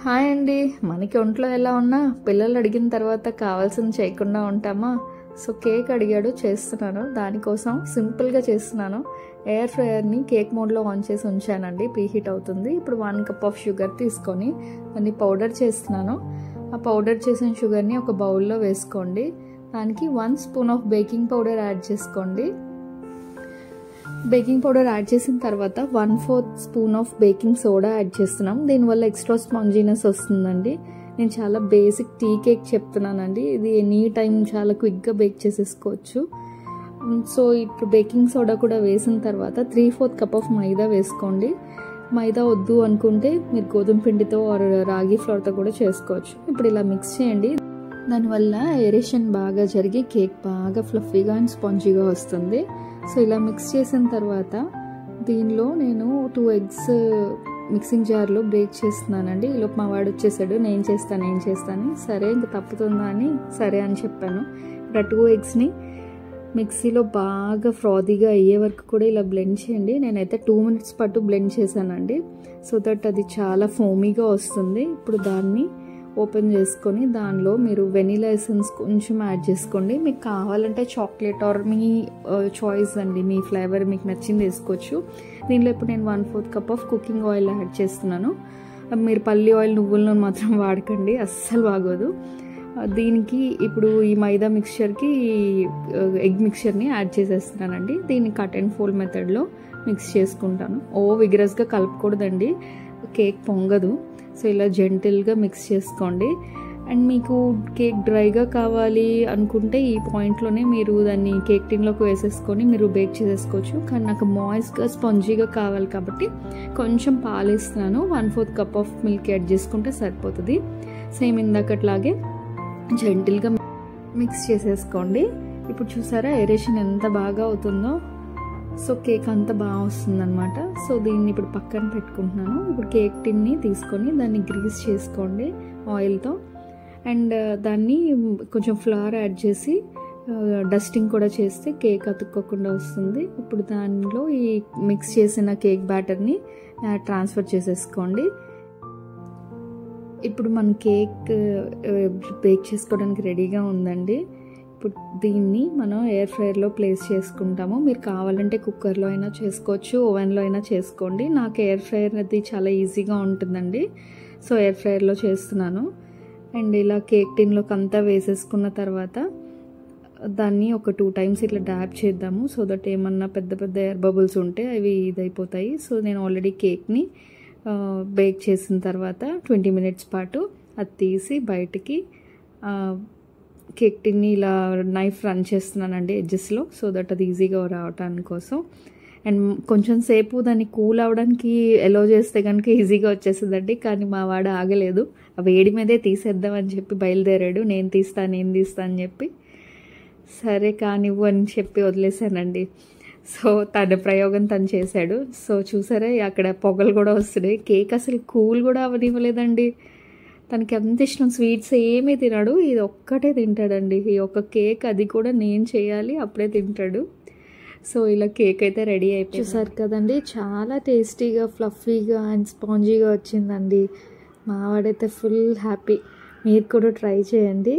Hi అండి. మనకి ఒంట్లో ఎలా ఉన్నా పిల్లలు అడిగిన తర్వాత కావాల్సింది చేయకుండా ఉంటామా? సో కేక్ అడిగాడు, చేస్తున్నాను. దానికోసం సింపుల్గా చేస్తున్నాను. ఎయిర్ ఫ్రైయర్ని కేక్ మోడ్లో ఆన్ చేసి ఉంచానండి. ప్రీహీట్ అవుతుంది. ఇప్పుడు 1 కప్ ఆఫ్ షుగర్ తీసుకొని దాన్ని పౌడర్ చేస్తున్నాను. ఆ పౌడర్ చేసిన షుగర్ని ఒక బౌల్లో వేసుకోండి. దానికి 1 spoon of baking powder add చేసుకోండి. బేకింగ్ పౌడర్ యాడ్ చేసిన తర్వాత 1/4 spoon of baking soda add చేస్తున్నాం. దీనివల్ల ఎక్స్ట్రా స్పాంజీనెస్ వస్తుందండి. నేను చాలా బేసిక్ టీ కేక్ చెప్తున్నానండి. ఇది ఎనీ టైం చాలా క్విక్గా బేక్ చేసేసుకోవచ్చు. సో ఇప్పుడు బేకింగ్ సోడా కూడా వేసిన తర్వాత 3/4 కప్ ఆఫ్ మైదా వేసుకోండి. మైదా వద్దు అనుకుంటే మీరు గోధుమ పిండితో రాగి ఫ్లోర్తో కూడా చేసుకోవచ్చు. ఇప్పుడు ఇలా మిక్స్ చేయండి. దానివల్ల ఏరేషన్ బాగా జరిగి కేక్ బాగా ఫ్లఫీగా అండ్ స్పాంజీగా వస్తుంది. సో ఇలా మిక్స్ చేసిన తర్వాత దీనిలో నేను 2 ఎగ్స్ మిక్సింగ్ జార్లో బ్రేక్ చేస్తున్నానండి. ఈలోపు మా వాడు వచ్చేసాడు. నేను చేస్తాను సరే ఇంకా తప్పుతుందా అని సరే అని చెప్పాను. ఇప్పుడు ఆ 2 ఎగ్స్ని మిక్సీలో బాగా ఫ్రాదీగా అయ్యే వరకు కూడా ఇలా బ్లెండ్ చేయండి. నేనైతే 2 మినిట్స్ పాటు బ్లెండ్ చేశానండి. సో దట్ అది చాలా ఫోమీగా వస్తుంది. ఇప్పుడు దాన్ని ఓపెన్ చేసుకొని దానిలో మీరు వెనీలా ఎసెన్స్ కొంచెం యాడ్ చేసుకోండి. మీకు కావాలంటే చాక్లెట్ ఆర్ మీ చాయిస్ అండి, మీ ఫ్లేవర్ మీకు నచ్చింది వేసుకోవచ్చు. దీనిలో ఇప్పుడు నేను 1/4 cup of cooking oil add చేస్తున్నాను. మీరు పల్లి ఆయిల్, నువ్వుల నూనె మాత్రం వాడకండి, అస్సలు బాగోదు. దీనికి ఇప్పుడు ఈ మైదా మిక్స్చర్కి ఎగ్ మిక్స్చర్ని యాడ్ చేసేస్తున్నానండి. దీన్ని కట్ అండ్ ఫోల్డ్ మెథడ్లో మిక్స్ చేసుకుంటాను. విగరస్గా కలపకూడదండి, కేక్ పొంగదు. సో ఇలా జెంటిల్గా మిక్స్ చేసుకోండి. అండ్ మీకు కేక్ డ్రైగా కావాలి అనుకుంటే ఈ పాయింట్లోనే మీరు దాన్ని కేక్ టిన్లోకి వేసేసుకొని మీరు బేక్ చేసేసుకోవచ్చు. కానీ నాకు మాయిస్ట్గా స్పాంజీగా కావాలి కాబట్టి కొంచెం పాలు ఇస్తున్నాను. 1/4 కప్ ఆఫ్ మిల్క్ యాడ్ చేసుకుంటే సరిపోతుంది. సేమ్ ఇందాకట్లాగే జెంటిల్గా మిక్స్ చేసేసుకోండి. ఇప్పుడు చూసారా ఏరేషన్ ఎంత బాగా అవుతుందో. సో కేక్ అంతా బాగా వస్తుందన్నమాట. సో దీన్ని ఇప్పుడు పక్కన పెట్టుకుంటున్నాను. ఇప్పుడు కేక్ టిన్ని తీసుకొని దాన్ని గ్రీస్ చేసుకోండి ఆయిల్తో. అండ్ దాన్ని కొంచెం ఫ్లవర్ యాడ్ చేసి డస్టింగ్ కూడా చేస్తే కేక్ అతుక్కోకుండా వస్తుంది. ఇప్పుడు దానిలో ఈ మిక్స్ చేసిన కేక్ బ్యాటర్ని ట్రాన్స్ఫర్ చేసేసుకోండి. ఇప్పుడు మన కేక్ బేక్ చేసుకోవడానికి రెడీగా ఉందండి. ఇప్పుడు దీన్ని మనం ఎయిర్ ఫ్రైయర్లో ప్లేస్ చేసుకుంటాము. మీరు కావాలంటే కుక్కర్లో అయినా చేసుకోవచ్చు, ఓవెన్లో అయినా చేసుకోండి. నాకు ఎయిర్ ఫ్రైయర్ అది చాలా ఈజీగా ఉంటుందండి. సో ఎయిర్ ఫ్రైయర్లో చేస్తున్నాను. అండ్ ఇలా కేక్ టిన్లోకి అంతా వేసేసుకున్న తర్వాత దాన్ని ఒక 2 టైమ్స్ ఇట్లా డ్యాప్ చేద్దాము. సో దట్ ఏమన్నా పెద్ద పెద్ద ఎయిర్ బబుల్స్ ఉంటే అవి ఇదైపోతాయి. సో నేను ఆల్రెడీ కేక్ని బేక్ చేసిన తర్వాత 20 మినిట్స్ పాటు అది తీసి బయటికి కేక్ టిన్ని ఇలా నైఫ్ రన్ చేస్తున్నానండి ఎడ్జెస్లో. సో దట్ అది ఈజీగా రావడానికి కోసం. అండ్ కొంచెం సేపు దాన్ని కూల్ అవ్వడానికి ఎలో చేస్తే కనుక ఈజీగా వచ్చేస్తుందండి. కానీ మా వాడు ఆగలేదు, ఆ వేడి మీదే తీసేద్దామని చెప్పి బయలుదేరాడు. నేను తీస్తా అని చెప్పి సరే కానివ్వు అని చెప్పి వదిలేసానండి. సో తన ప్రయోగం తను చేశాడు. సో చూసారా అక్కడ పొగలు కూడా వస్తున్నాయి. కేక్ అసలు కూల్ కూడా అవనివ్వలేదండి. తనకి ఎంత ఇష్టం, స్వీట్స్ ఏమీ తినడు, ఇది ఒక్కటే తింటాడండి. ఈ ఒక్క కేక్, అది కూడా నేను చేయాలి, అప్పుడే తింటాడు. సో ఇలా కేక్ అయితే రెడీ అయిపోయింది. చూసారు కదండి, చాలా టేస్టీగా, ఫ్లఫీగా అండ్ స్పాంజీగా వచ్చిందండి. మా వాడైతే ఫుల్ హ్యాపీ. మీరు కూడా ట్రై చేయండి.